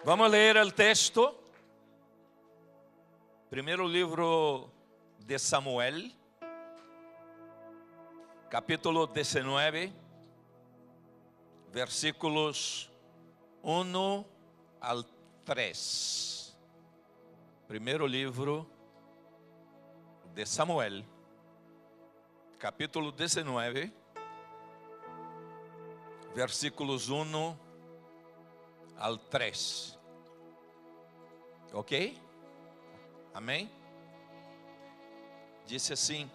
Vamos ler o texto. Primeiro livro de Samuel, capítulo 19, versículos 1 al 3. Primeiro livro de Samuel, capítulo 19, versículos 1 al 3. Ok? Amém? Disse assim: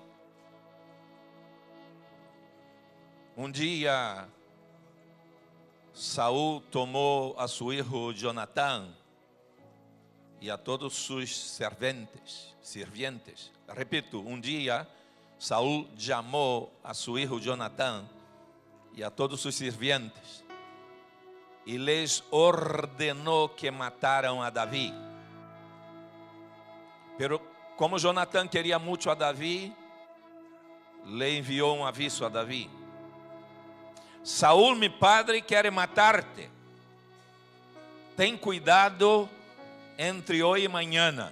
um dia Saul tomou a seu filho Jonatán e a todos sus sirvientes. Repito, um dia Saul chamou a seu filho Jonatán e a todos sus sirvientes e les ordenou que mataram a Davi. Pero como Jonatán queria muito a Davi, le enviou um aviso a Davi: Saúl, mi padre, quer matar-te. Ten cuidado entre hoje e amanhã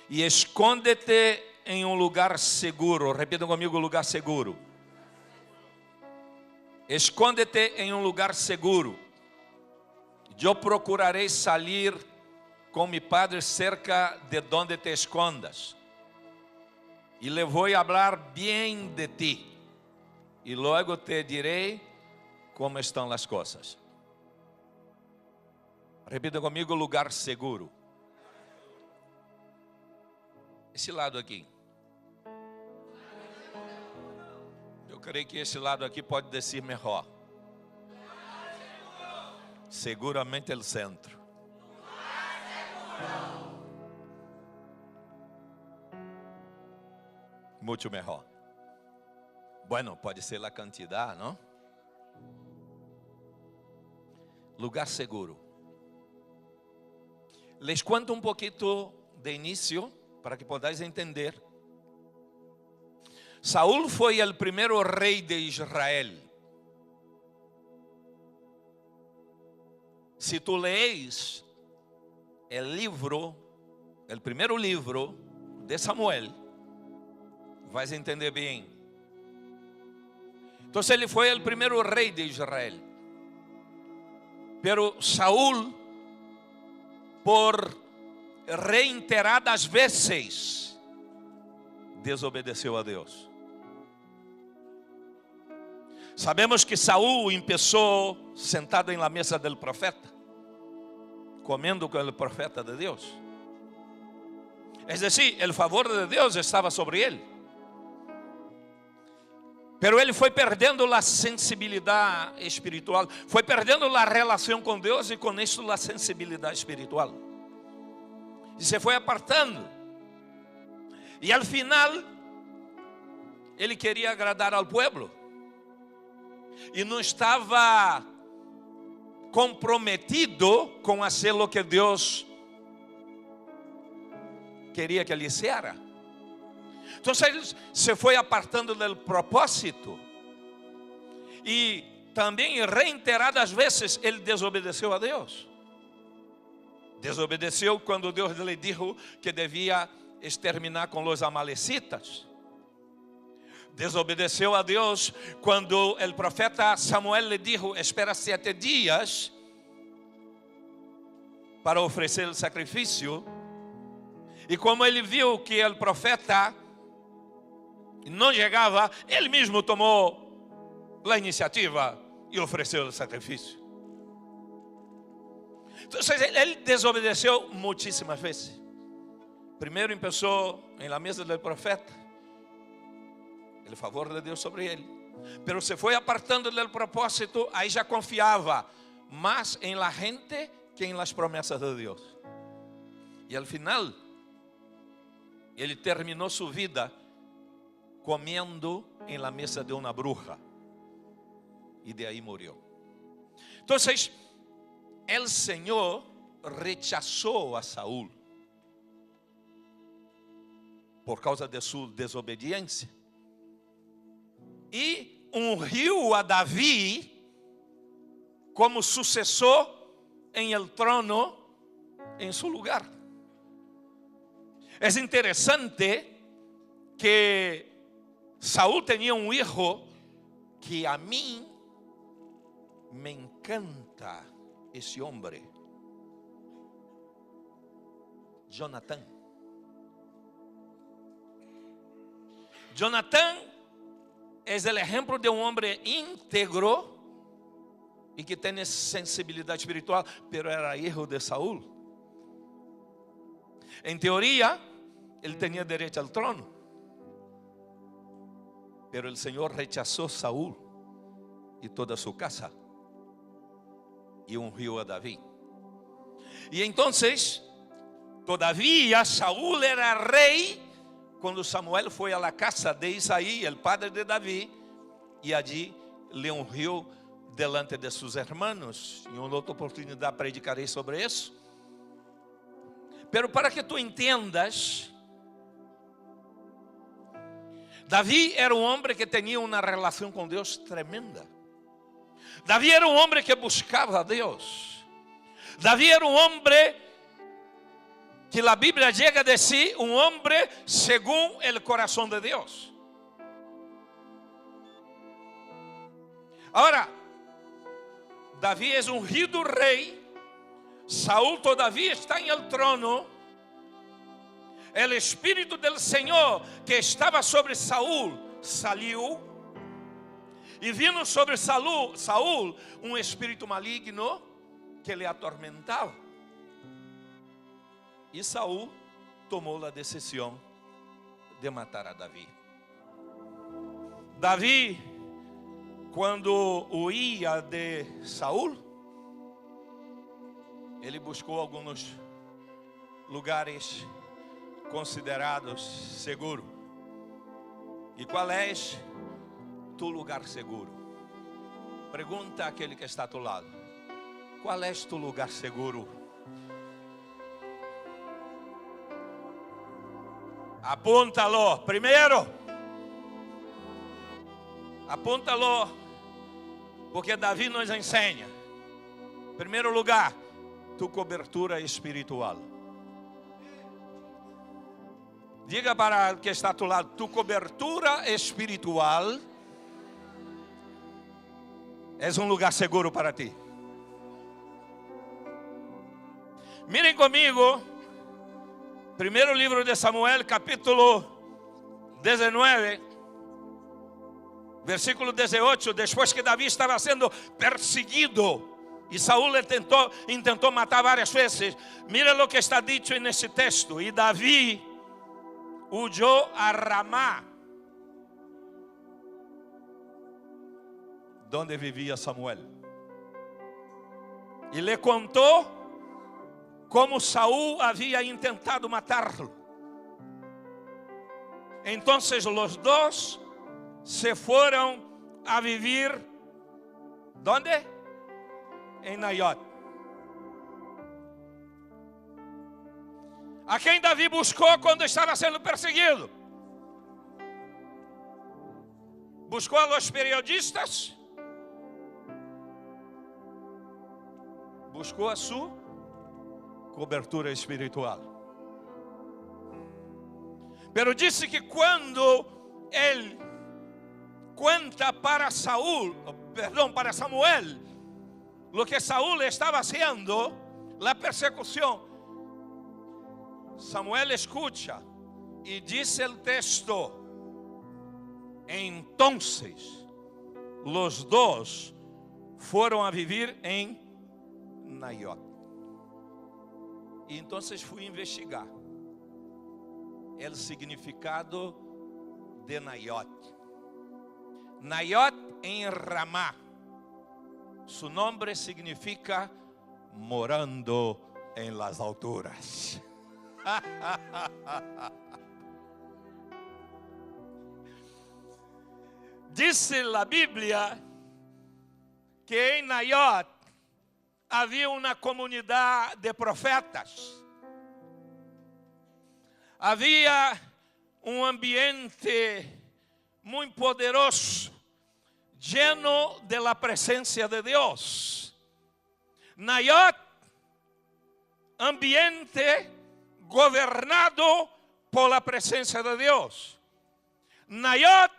e esconde-te em um lugar seguro. Repitam comigo: lugar seguro. Esconde-te em um lugar seguro. Eu procurarei sair com mi padre cerca de donde te escondas, e le voy a hablar bien de ti, e logo te direi como estão as coisas. Repita comigo: lugar seguro. Esse lado aqui. Eu creio que esse lado aqui pode descer melhor. Seguramente o centro. Muito melhor. Bueno, pode ser a quantidade, não? Lugar seguro. Les cuento um pouquinho de início para que podáis entender. Saúl foi o primeiro rei de Israel. Se tu lees o primeiro livro de Samuel, vais entender bem. Então ele foi o primeiro rei de Israel. Pero Saúl, por reiteradas vezes, desobedeceu a Deus. Sabemos que Saúl começou sentado em la mesa del profeta, comendo com o profeta de Deus. Es decir, el favor de Deus estava sobre ele. Pero ele foi perdendo a sensibilidade espiritual, foi perdendo a relação com Deus e com isso a sensibilidade espiritual. E se foi apartando. E al final, ele queria agradar ao povo. E não estava comprometido com fazer o que Deus queria que ele hiciera. Então ele se foi apartando do propósito. E também reiteradas vezes ele desobedeceu a Deus. Desobedeceu quando Deus lhe disse que devia exterminar com os amalecitas. Desobedeceu a Deus quando o profeta Samuel lhe disse: espera 7 dias para oferecer o sacrifício. E como ele viu que o profeta não chegava, ele mesmo tomou a iniciativa e ofereceu o sacrifício. Então ele desobedeceu muitíssimas vezes. Primeiro começou em la mesa do profeta, o favor de Deus sobre ele. Pero se foi apartando do propósito, aí já confiava mais em la gente que em las promessas de Deus. E al final, ele terminou sua vida comendo em la mesa de uma bruja. E de aí morreu. Então, o Senhor rechazou a Saúl por causa de sua desobediência. E ungiu a Davi como sucessor en el trono en su lugar. Es interesante que Saúl tenía un hijo que a mí me encanta ese hombre, Jonatán. Jonatán es el ejemplo de un hombre íntegro y que tiene sensibilidad espiritual, pero era hijo de Saúl. En teoría, él tenía derecho al trono, pero el Señor rechazó a Saúl y toda su casa y ungió a David. Y entonces, todavía Saúl era rey cuando Samuel fue a la casa de Isaí, el padre de David, y allí le ungió delante de sus hermanos. En una otra oportunidad predicaré sobre eso. Pero para que tú entiendas, David era un hombre que tenía una relación con Dios tremenda. David era un hombre que buscaba a Dios. David era un hombre que la Biblia llega a decir un hombre según el corazón de Dios. Ahora, David es ungido rey. Saúl todavía está en el trono. El espíritu del Señor que estaba sobre Saúl salió. Y vino sobre Saúl un espíritu maligno que le atormentaba. E Saúl tomou a decisão de matar a Davi. Davi, quando huía de Saúl, ele buscou alguns lugares considerados seguros. E qual é tu lugar seguro? Pergunta àquele que está a tu lado: qual é tu lugar seguro? Apúntalo, primeiro. Apúntalo, porque Davi nos ensina. Em primeiro lugar, tu cobertura espiritual. Diga para o que está a tu lado: tu cobertura espiritual é um lugar seguro para ti. Mirem comigo, primeiro livro de Samuel, capítulo 19, versículo 18. Depois que Davi estava sendo perseguido e Saúl intentou matar várias vezes, mira o que está dito nesse texto: e Davi huyó a Ramá, donde vivia Samuel, e lhe contou como Saúl havia intentado matarlo. Entonces los dos se fueron a vivir, ¿dónde? En Naiot. A quem Davi buscou quando estava sendo perseguido? Buscou a los periodistas? Buscou a sua cobertura espiritual. Pero disse que quando ele conta para Samuel, lo que Saúl estava haciendo, la persecução, Samuel escucha e diz el texto: entonces los dos foram a vivir em Naiot. E então fui investigar o significado de Naiot. Naiot em Ramá, su nombre significa morando em las alturas. Dice la Biblia que em Naiot havia uma comunidade de profetas. Havia um ambiente muito poderoso, lleno de la presencia de Dios. Naiot ambiente gobernado por la presencia de Dios. Nayot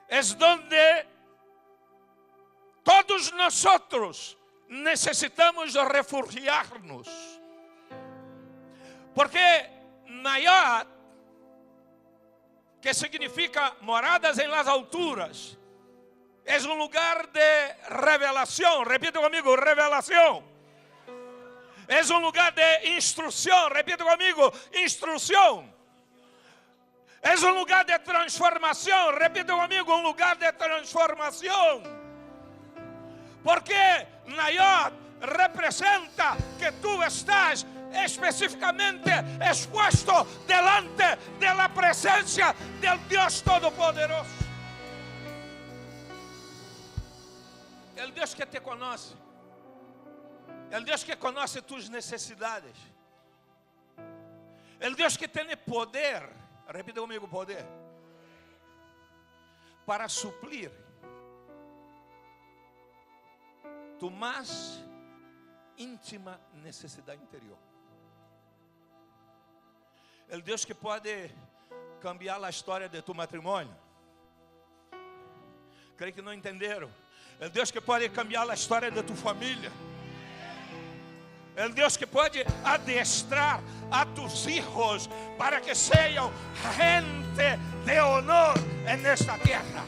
es donde todos nosotros necesitamos refugiarnos. Porque Nayot, que significa moradas en las alturas, es un lugar de revelación. Repita conmigo, revelación. Es un lugar de instrucción. Repita conmigo, instrucción. Es un lugar de transformación. Repita conmigo, un lugar de transformación. Porque Nayot representa que tú estás específicamente expuesto delante de la presencia del Dios Todopoderoso. El Dios que te conoce. El Dios que conoce tus necesidades. El Dios que tiene poder. Repita conmigo, poder. Para suplir tu más íntima necesidade interior. El Deus que pode cambiar a história de tu matrimônio. Creio que não entenderam. El Deus que pode cambiar a história de tu família. El Deus que pode adestrar a tus hijos para que sejam gente de honor en esta tierra.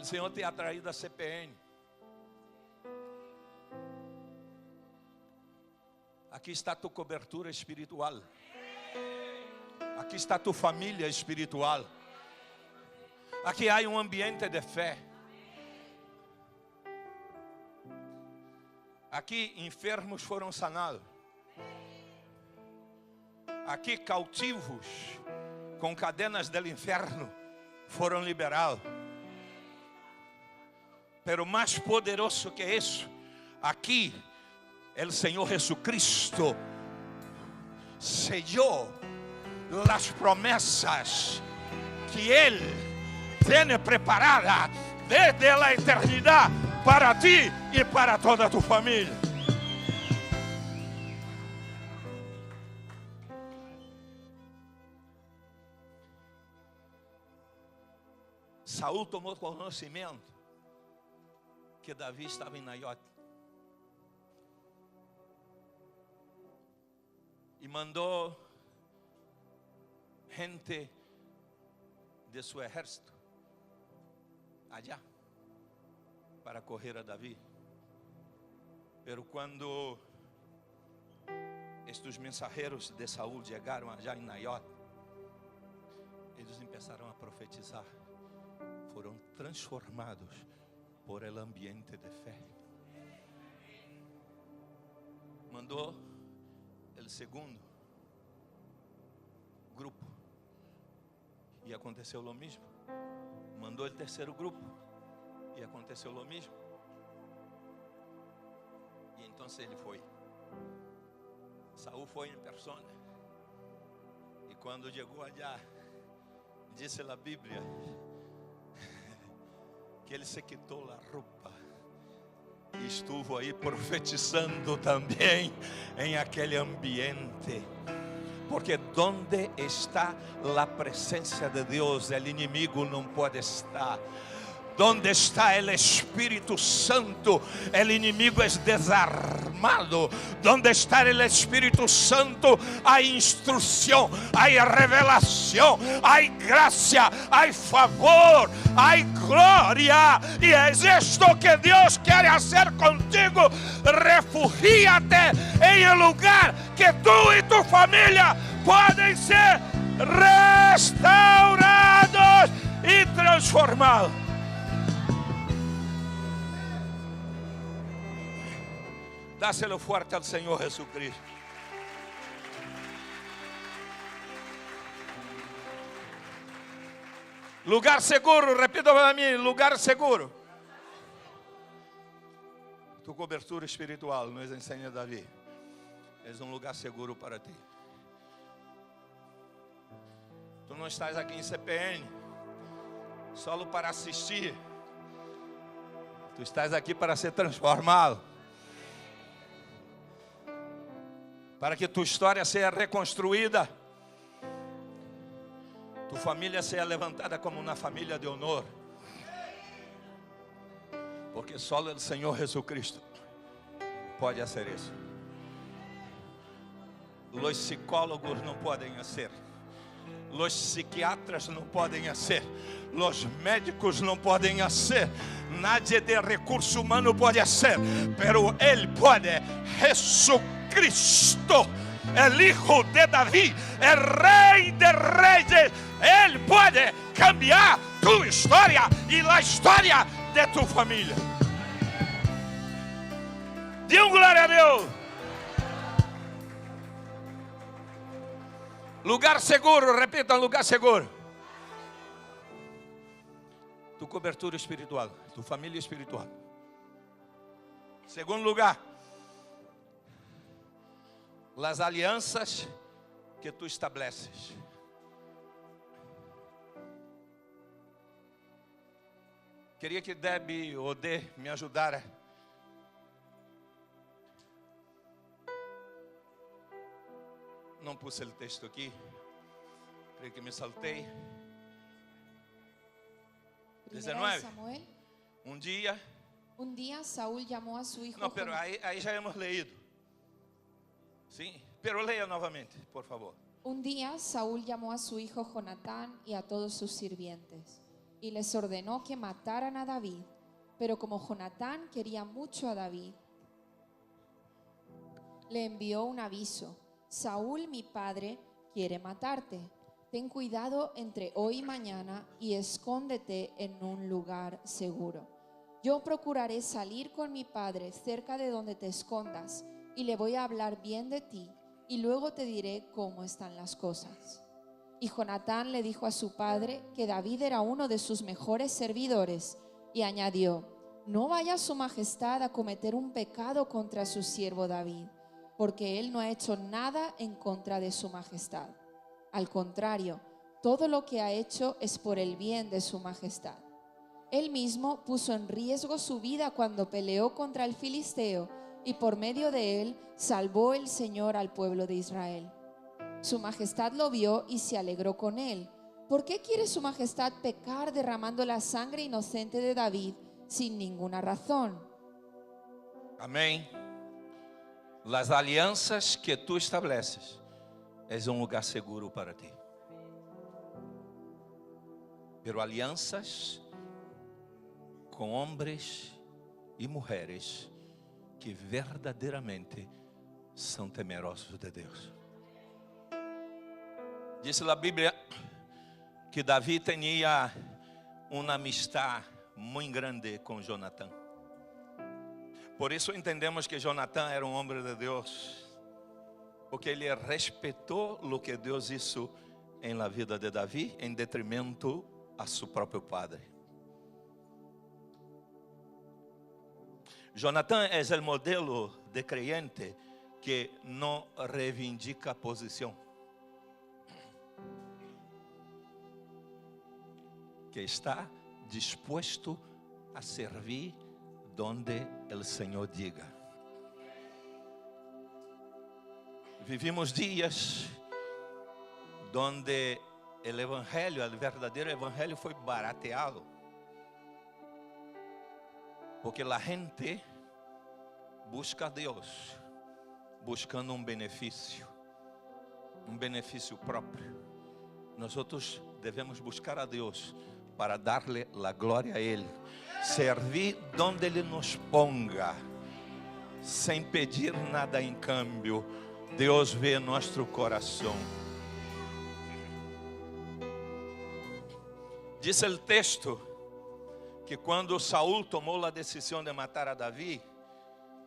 O Senhor te ha traído a CPN. Aqui está tu cobertura espiritual. Aqui está tu família espiritual. Aqui há um ambiente de fé. Aqui enfermos foram sanados. Aqui cautivos com cadenas do inferno foram liberados. Pero mais poderoso que isso, aqui, o Senhor Jesucristo sellou as promessas que Ele tem preparada desde a eternidade para ti e para toda tu família. Saul tomou conhecimento que Davi estava em Nayot e mandou gente de seu exército allá para correr a Davi. Pero quando estes mensajeros de Saúl chegaram allá em Nayot, eles começaram a profetizar, foram transformados por el ambiente de fé. Mandou o segundo grupo e aconteceu o mesmo. Mandou o terceiro grupo e aconteceu o mesmo. E então ele foi. Saúl foi em persona. E quando chegou allá, disse a Bíblia que ele se quitou a roupa e estuvo aí profetizando também em aquele ambiente. Porque onde está a presença de Deus, o inimigo não pode estar. Donde está o Espírito Santo, o inimigo é desarmado. Donde está o Espírito Santo, há instrução, há revelação, há graça, há favor, há glória. E é isto que Deus quer fazer contigo. Refugíate em um lugar que tu e tu família podem ser restaurados e transformados. Dáselo fuerte al Señor Jesucristo. Lugar seguro, repita para mim, lugar seguro. Tu cobertura espiritual, nos ensina Davi. É um lugar seguro para ti. Tu não estás aqui em CPN só para assistir, Tu estás aqui para ser transformado, para que tua história seja reconstruída, tu família seja levantada como uma família de honor, porque só o Senhor Jesus Cristo pode fazer isso. Os psicólogos não podem fazer, os psiquiatras não podem fazer, os médicos não podem fazer, nadie de recurso humano pode fazer, pero Ele pode. Jesucristo, el Hijo de David, el Rei de Reyes, Ele pode cambiar tu história e a história de tu família. Diga glória a Deus. Lugar seguro, repitam, lugar seguro. Tu cobertura espiritual, tu família espiritual. Segundo lugar, as alianças que tu estabeleces. Queria que Debbie ou Dê me ajudara. Não puse o texto aqui, creio que me saltei. 19. Samuel. Um dia Saúl llamó a su hijo. Não, pero aí já hemos leído. Sim, pero leia novamente, por favor. Un día Saúl llamó a su hijo Jonatán y a todos sus sirvientes y les ordenó que mataran a David. Pero como Jonatán quería mucho a David, le envió un aviso: Saúl, mi padre, quiere matarte. Ten cuidado entre hoy y mañana y escóndete en un lugar seguro. Yo procuraré salir con mi padre cerca de donde te escondas y le voy a hablar bien de ti y luego te diré cómo están las cosas. Y Jonatán le dijo a su padre que David era uno de sus mejores servidores y añadió: no vaya su majestad a cometer un pecado contra su siervo David, porque él no ha hecho nada en contra de su majestad. Al contrario, todo lo que ha hecho es por el bien de su majestad. Él mismo puso en riesgo su vida cuando peleó contra el filisteo y por medio de él salvó el Señor al pueblo de Israel. Su majestad lo vio y se alegró con él. ¿Por qué quiere su majestad pecar derramando la sangre inocente de David sin ninguna razón? Amém. Las alianças que tu estabeleces é um lugar seguro para ti. Pero alianças com homens e mulheres que verdadeiramente são temerosos de Deus. Diz a Bíblia que Davi tinha uma amistade muito grande com Jonatán. Por isso entendemos que Jonatán era um homem de Deus, porque ele respeitou o que Deus hizo em la vida de Davi, em detrimento a seu próprio padre. Jonatán é o modelo de creyente que não reivindica posição, que está disposto a servir donde o Senhor diga. Vivimos dias donde o evangelho, o verdadeiro evangelho foi barateado, porque a gente busca a Deus buscando um benefício próprio. Nós devemos buscar a Deus para dar-lhe a glória a Ele, servir donde Ele nos ponga, sem pedir nada em cambio. Deus vê nosso coração. Diz o texto que quando Saúl tomou a decisão de matar a Davi,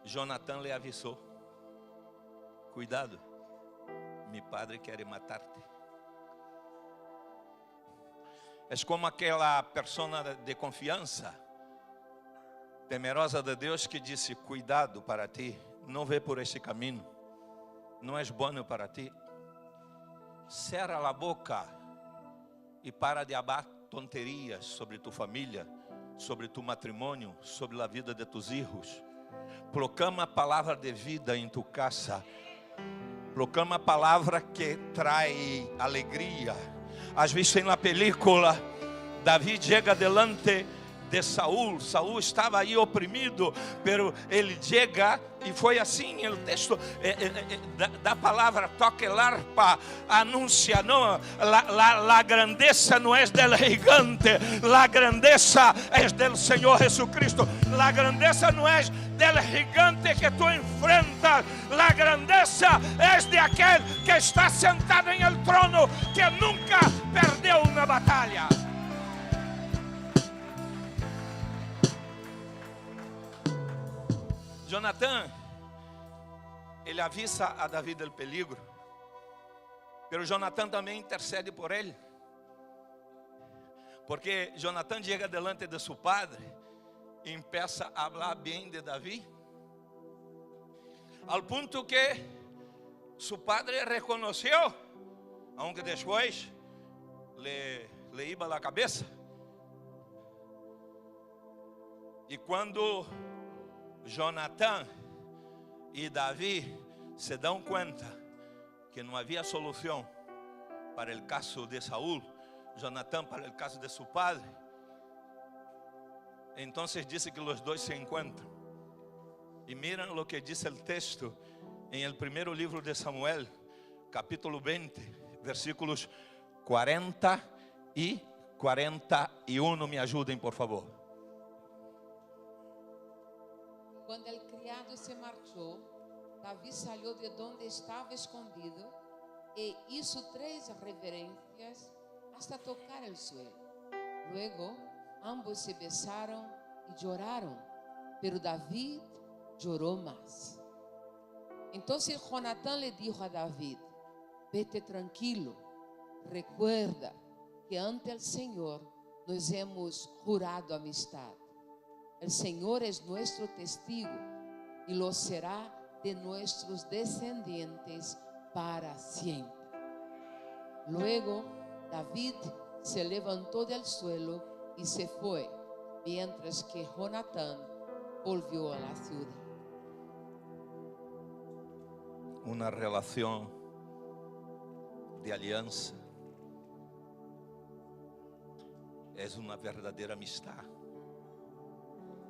Jonatán lhe avisou: cuidado, meu padre quer matar-te. É como aquela pessoa de confiança, temerosa de Deus, que disse: cuidado para ti, não vê por esse caminho, não é bom para ti. Cerra a boca e para de falar tonterias sobre tu família, sobre tu matrimônio, sobre a vida de tus hijos. Proclama a palavra de vida em tu casa. Proclama a palavra que traz alegria. Às vezes na película, Davi chega delante de Saúl. Saúl estava aí oprimido, pero ele chega e foi assim. O texto da palavra toca el arpa, anuncia, não, la grandeza não é del gigante, la grandeza é del Senhor Jesucristo. La grandeza não é del gigante que tu enfrentas, la grandeza é de aquele que está sentado em el trono, que nunca perdeu uma batalha. Jonatán, ele avisa a Davi del peligro, pero Jonatán também intercede por ele, porque Jonatán chega delante de seu padre e empieza a falar bem de Davi, ao ponto que seu padre reconheceu, aunque depois le iba a cabeça. E quando Jonatán e Davi se dão conta que não havia solução para o caso de Saúl, Jonatán para o caso de seu padre, então diz que os dois se encontram. E miram o que diz o texto em el primeiro livro de Samuel, capítulo 20, versículos 40 e 41. Me ajudem, por favor. Quando el criado se marchó, David salió de donde estaba escondido e hizo 3 reverencias hasta tocar el suelo. Luego ambos se besaron y lloraron, pero David lloró más. Entonces Jonatán le dijo a David: vete tranquilo, recuerda que ante el Señor nos hemos jurado amistad. El Señor es nuestro testigo y lo será de nuestros descendientes para siempre. Luego David se levantó del suelo y se fue, mientras que Jonatán volvió a la ciudad. Una relación de alianza es una verdadera amistad.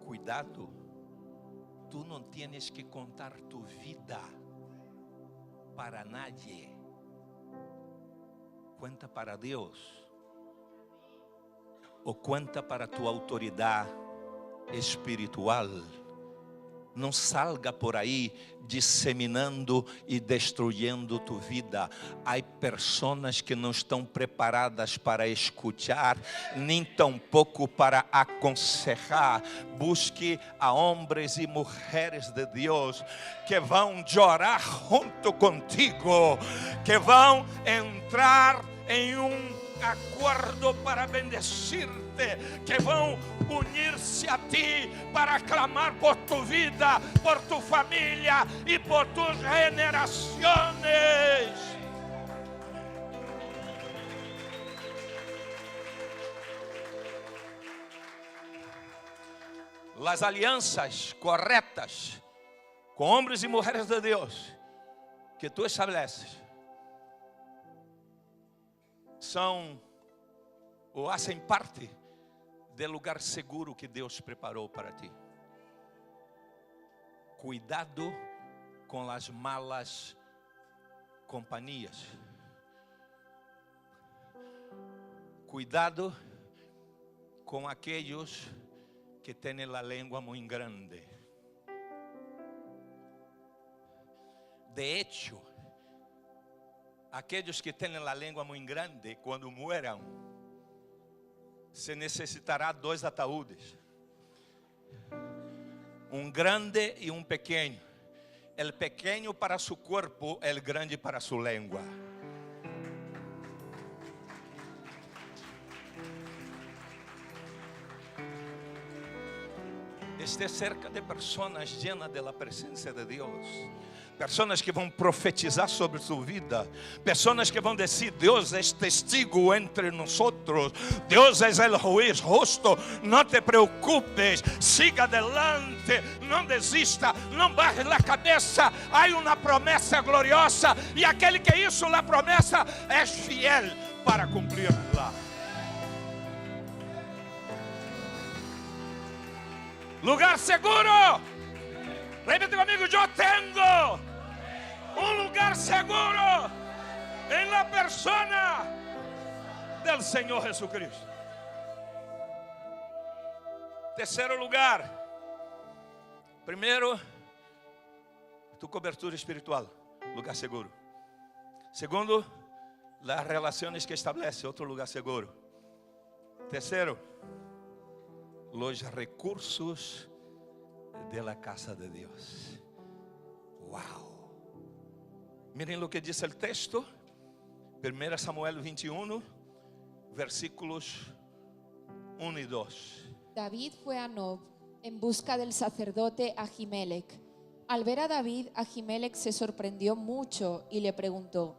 Cuidado, tú não tienes que contar tu vida para nadie. Cuenta para Deus, ou cuenta para tu autoridade espiritual. Não salga por aí disseminando e destruindo tu vida. Há pessoas que não estão preparadas para escutar, nem tampouco para aconselhar. Busque a homens e mulheres de Deus que vão chorar junto contigo, que vão entrar em acordo para bendecir-te, que vão unir-se a ti para clamar por tu vida, por tu família e por tus generações. As alianças corretas com homens e mulheres de Deus que tu estabeleces são ou fazem parte do lugar seguro que Deus preparou para ti. Cuidado com as malas companhias. Cuidado com aqueles que têm a língua muito grande. De hecho, aqueles que têm a língua muito grande, quando mueram, se necessitará 2 ataúdes, grande e pequeno. O pequeno para seu corpo, o grande para sua língua. Esté cerca de pessoas llenas de la presencia de Dios. Pessoas que vão profetizar sobre sua vida. Pessoas que vão dizer: Deus é testigo entre nós. Deus é o juiz justo. Não te preocupes. Siga adelante. Não desista. Não baje a cabeça. Há uma promessa gloriosa. E aquele que hizo a promessa é fiel para cumprirla. Lugar seguro. Repita comigo: eu tenho lugar seguro em la persona del Senhor Jesucristo. Terceiro lugar. Primeiro, tu cobertura espiritual, lugar seguro. Segundo, las relaciones que estabelece, outro lugar seguro. Terceiro, los recursos de la casa de Dios. Wow. Miren lo que dice el texto. 1 Samuel 21, versículos 1 y 2. David fue a Nob en busca del sacerdote Ahimelech. Al ver a David, Ahimelech se sorprendió mucho y le preguntó: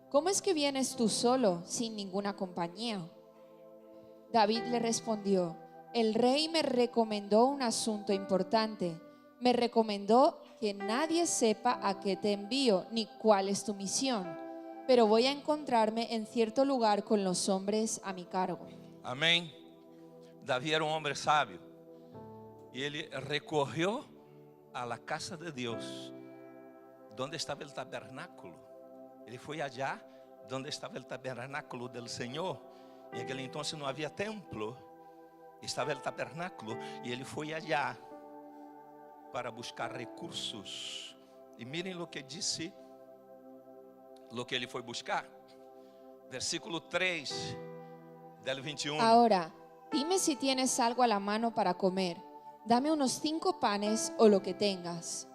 ¿cómo es que vienes tú solo, sin ninguna compañía? David le respondió: el rey me recomendó un asunto importante. Me recomendó que nadie sepa a qué te envío ni cuál es tu misión, pero voy a encontrarme en cierto lugar con los hombres a mi cargo. Amém. Davi era um homem sábio e ele recorreu a la casa de Deus, onde estava o tabernáculo. Ele foi allá onde estava o tabernáculo do Senhor. E naquele então não havia templo, estava o tabernáculo e ele foi allá para buscar recursos. E mirem o que disse, o que ele foi buscar. Versículo 3 del 21. Ahora, dime si tienes algo a la mano para comer. Dame unos 5 panes o lo que tengas.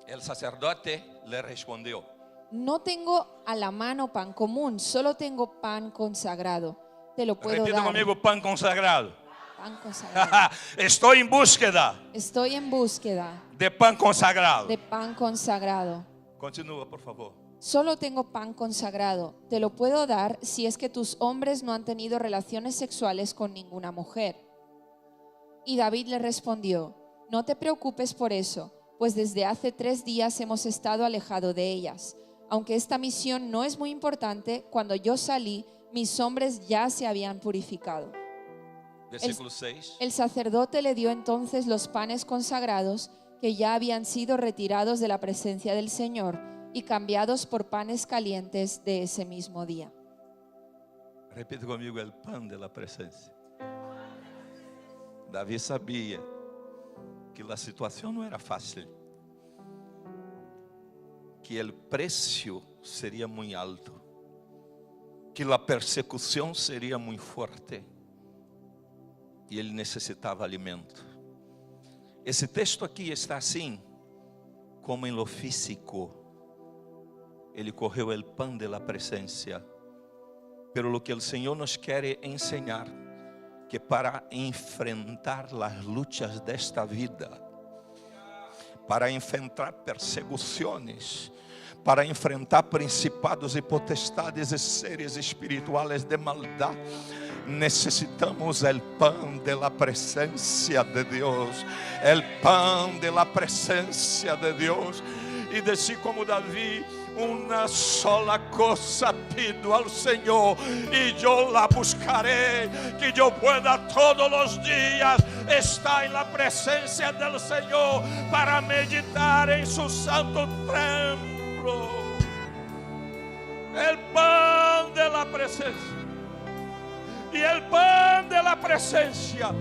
El sacerdote le respondió: No tengo a la mano pan común, solo tengo pan consagrado. Te lo puedo repita dar. conmigo: pan consagrado. Pan consagrado. Estoy en búsqueda Estoy en búsqueda de pan consagrado. de pan consagrado. Continúa, por favor. Solo tengo pan consagrado. Te lo puedo dar si es que tus hombres no han tenido relaciones sexuales con ninguna mujer. Y David le respondió: no te preocupes por eso, pues desde hace 3 días hemos estado alejados de ellas. Aunque esta misión no es muy importante, cuando yo salí, mis hombres ya se habían purificado. Versículo 6. El sacerdote le dio entonces los panes consagrados que ya habían sido retirados de la presencia del Señor y cambiados por panes calientes de ese mismo día. Repita conmigo: el pan de la presencia. Davi sabia que a situação não era fácil, que o preço seria muito alto, que a persecução seria muito forte. E ele necessitava alimento. Esse texto aqui está assim, como em lo físico. Ele correu o pão de la presencia. Pero lo que o Senhor nos quer ensinar, que para enfrentar as lutas desta vida, para enfrentar persecuções, para enfrentar principados e potestades e seres espirituais de maldade, necesitamos el pan de la presencia de Dios, el pan de la presencia de Dios. Y decir como David: una sola cosa pido al Señor y yo la buscaré, que yo pueda todos los días estar en la presencia del Señor para meditar en su santo templo. El pan de la presencia. E o pan de la presencia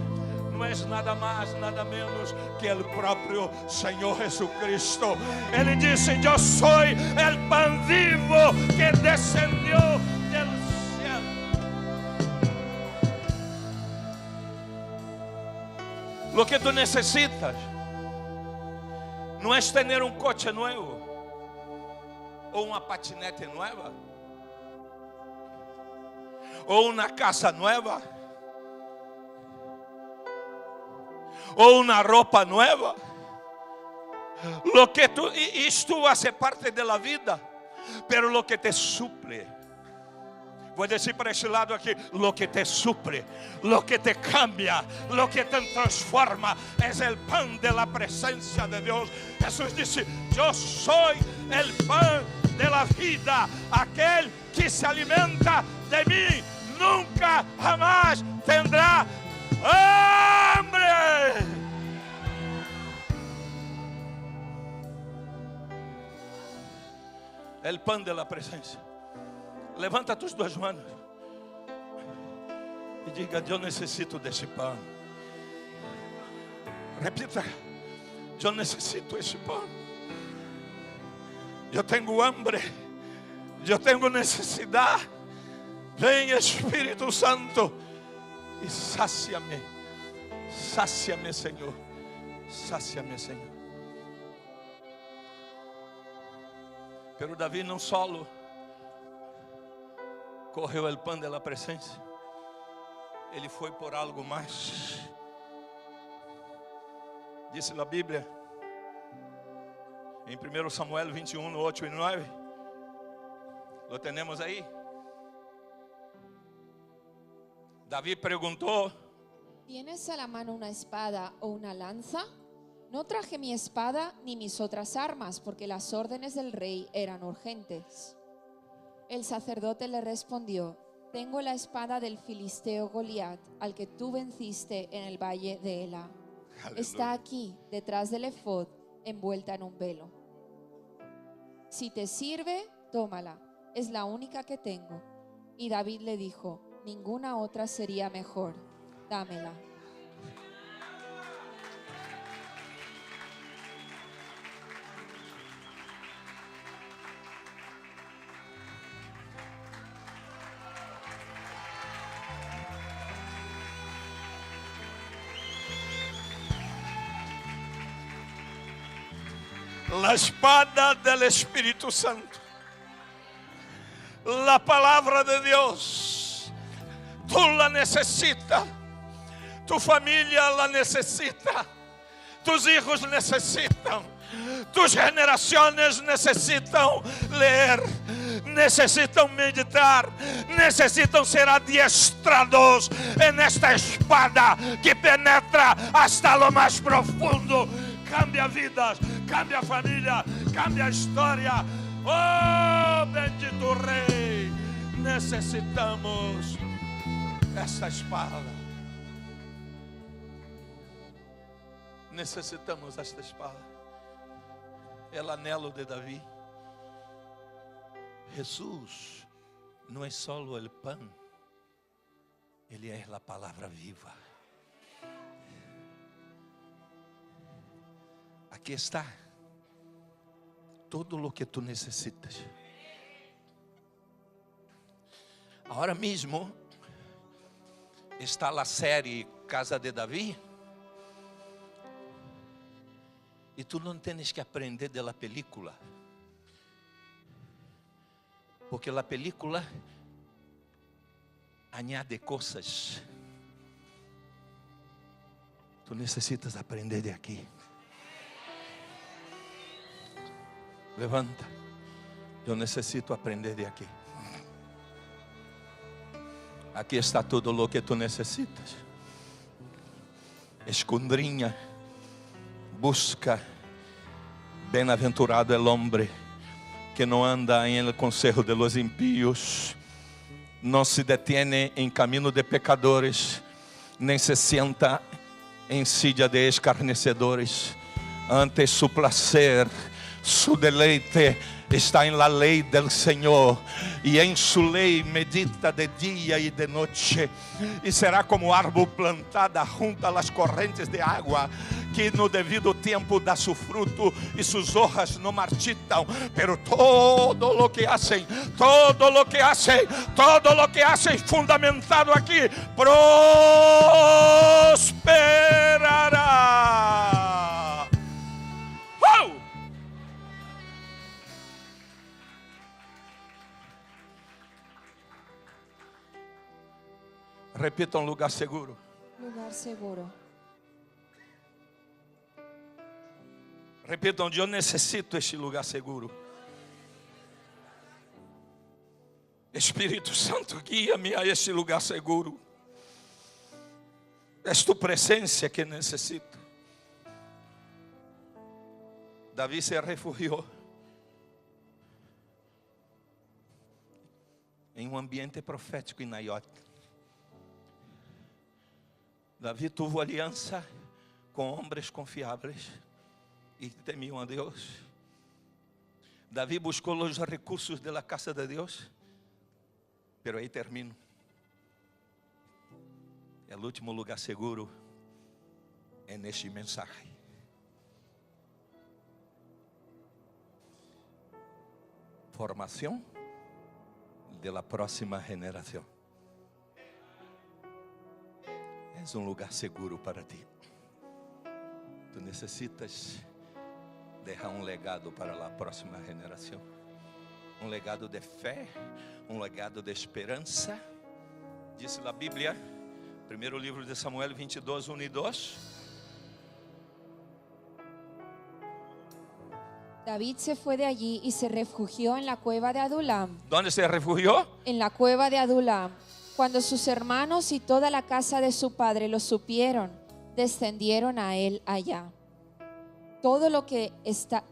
não é nada mais, nada menos que o próprio Senhor Jesucristo. Ele disse: eu sou o pan vivo que descendió del cielo. Lo que tu necessitas não é ter um coche novo ou uma patinete nova, ou uma casa nova, ou uma roupa nova. Lo que tú, y esto hace parte de la vida, pero lo que te suple. Voy a decir para ese lado aquí, lo que te suple, lo que te cambia, lo que te transforma, es el pan de la presencia de Dios. Jesús dice, yo soy el pan de la vida. Aquel que se alimenta de mí nunca jamás tendrá hambre. El pan de la presencia. Levanta tus duas manos e diga, eu necessito desse pão. Repita, eu necessito desse pão. Eu tenho hambre, eu tenho necessidade. Vem Espírito Santo e sácia-me. Sácia-me, Senhor. Sácia-me, Senhor. Pero Davi não solo correu o pão da presença, ele foi por algo mais. Diz a Bíblia em 1 Samuel 21, 8 e 9. Lo temos aí. Davi perguntou: ¿Tienes a la mano una espada o una lanza? No traje mi espada ni mis otras armas, porque las órdenes del rey eran urgentes. El sacerdote le respondió: tengo la espada del filisteo Goliat, al que tú venciste en el valle de Ela. Aleluya. Está aquí, detrás del efod, envuelta en un velo. Si te sirve, tómala, es la única que tengo. Y David le dijo: ninguna otra sería mejor, dámela. La espada del Espíritu Santo, la palabra de Dios, tú la necesitas, tu familia la necesita, tus hijos necesitan, tus generaciones necesitan leer, necesitan meditar, necesitan ser adiestrados en esta espada que penetra hasta lo más profundo. Cambia vidas, cambia família, cambia a história. Oh, bendito Rei, necessitamos esta espada. Necessitamos esta espada. É o anelo de Davi. Jesus não é só o pão, ele é a palavra viva. Aqui está todo o que tu necessitas. Agora mesmo está a série Casa de Davi. E tu não tens que aprender da película. Porque a película añade coisas. Tu necessitas aprender de aqui. Levanta, eu necessito aprender de aqui. Aqui está tudo o que tu necessitas. Escondrinha, busca. Bem-aventurado é o homem que não anda em el consejo de los impíos, não se detiene em caminho de pecadores, nem se sienta em silla de escarnecedores. Antes su placer, su deleite está en la ley del Señor, y en su ley medita de día y de noche, y será como árbol plantada junto a las correntes de agua, que no devido tiempo da su fruto y sus hojas no marchitan. Pero todo lo que hacen fundamentado aquí, prosperará. ¡Wow! Repita, um lugar seguro. Lugar seguro. Repitam, eu necessito este lugar seguro. Espírito Santo, guia-me a este lugar seguro. É tu presença que necessito. Davi se refugiou em um ambiente profético em Naiot. Davi teve aliança com homens confiáveis e temiam a Deus. Davi buscou os recursos da casa de Deus. Pero aí termino. O último lugar seguro é neste mensagem. Formação da próxima geração. É lugar seguro para ti. Tu necessitas deixar legado para a próxima geração. Legado de fé, legado de esperança. Diz a Bíblia, primeiro livro de Samuel 22, 1 e 2. David se fue de allí y se refugió en la cueva de Adulam. ¿Dónde se refugió? En la cueva de Adulam. Cuando sus hermanos y toda la casa de su padre lo supieron, descendieron a él allá. Todo el que estaba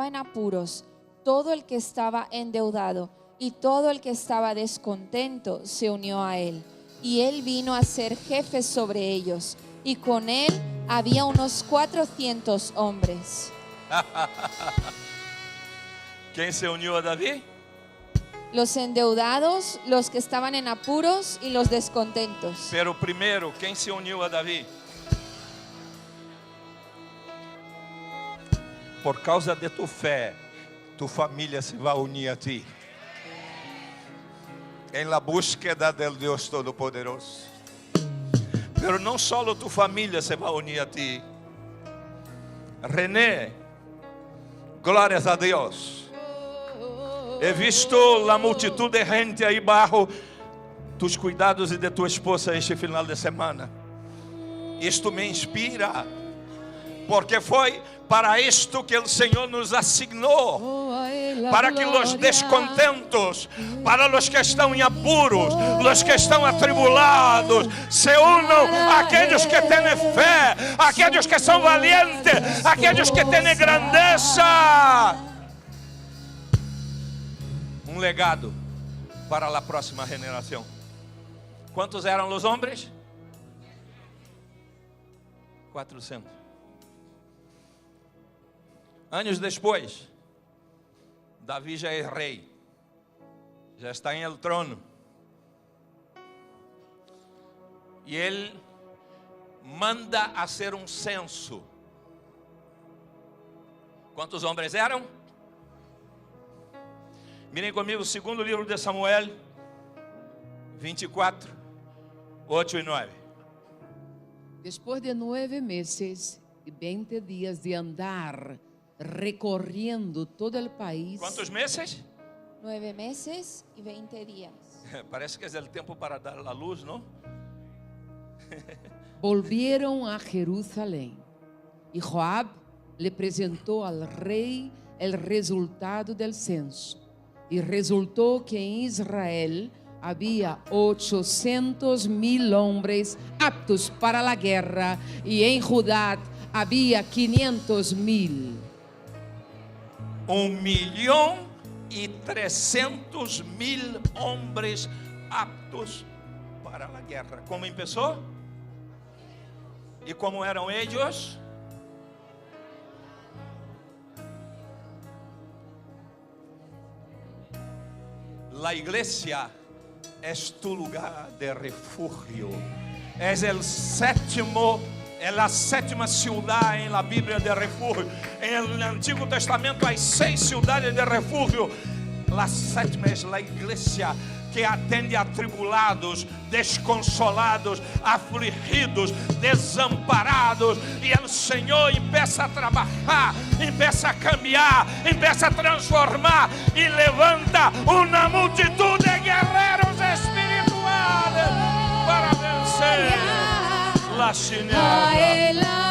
en apuros, todo el que estaba endeudado y todo el que estaba descontento se unió a él. Y él vino a ser jefe sobre ellos. Y con él había unos 400 hombres. ¿Quién se unió a David? Los endeudados, los que estaban en apuros y los descontentos. Pero primero, ¿quién se unió a David? Por causa de tu fé, tu família se vai unir a ti. Em la búsqueda del Deus Todo-Poderoso. Pero não só tu família se vai unir a ti. René, glórias a Deus. He visto a multitud de gente aí bajo tus cuidados e de tua esposa este final de semana. Isto me inspira, porque foi para isto que o Senhor nos asignou, para que os descontentos, para os que estão em apuros, os que estão atribulados, se unam aqueles que têm fé, aqueles que são valientes, aqueles que têm grandeza. Um legado para a próxima geração. Quantos eram os homens? 400. Anos depois, Davi já é rei, já está em el trono, e ele manda fazer um censo. Quantos homens eram? Mirem comigo, segundo livro de Samuel 24, 8 e 9. Después de 9 meses y 20 días de andar recorriendo todo el país. ¿Cuántos meses? 9 meses y 20 días. Parece que es el tiempo para dar la luz, ¿no? Volvieron a Jerusalén y Joab le presentó al rey el resultado del censo. Y resultó que en Israel había 800,000 hombres aptos para la guerra y en Judá había 500,000. 1.300.000 hombres aptos para a guerra. Como começou? E como eram eles? La iglesia es tu lugar de refugio. Es el sétimo. É a sétima ciudad em la Bíblia de refúgio. Em el Antigo Testamento há 6 cidades de refúgio. La sétima é a igreja que atende a atribulados, desconsolados, afligidos, desamparados. E o Senhor empieza a trabalhar, empieza a caminhar, empieza a transformar e levanta uma multitud de guerreiros espirituais para vencer. La Chinela.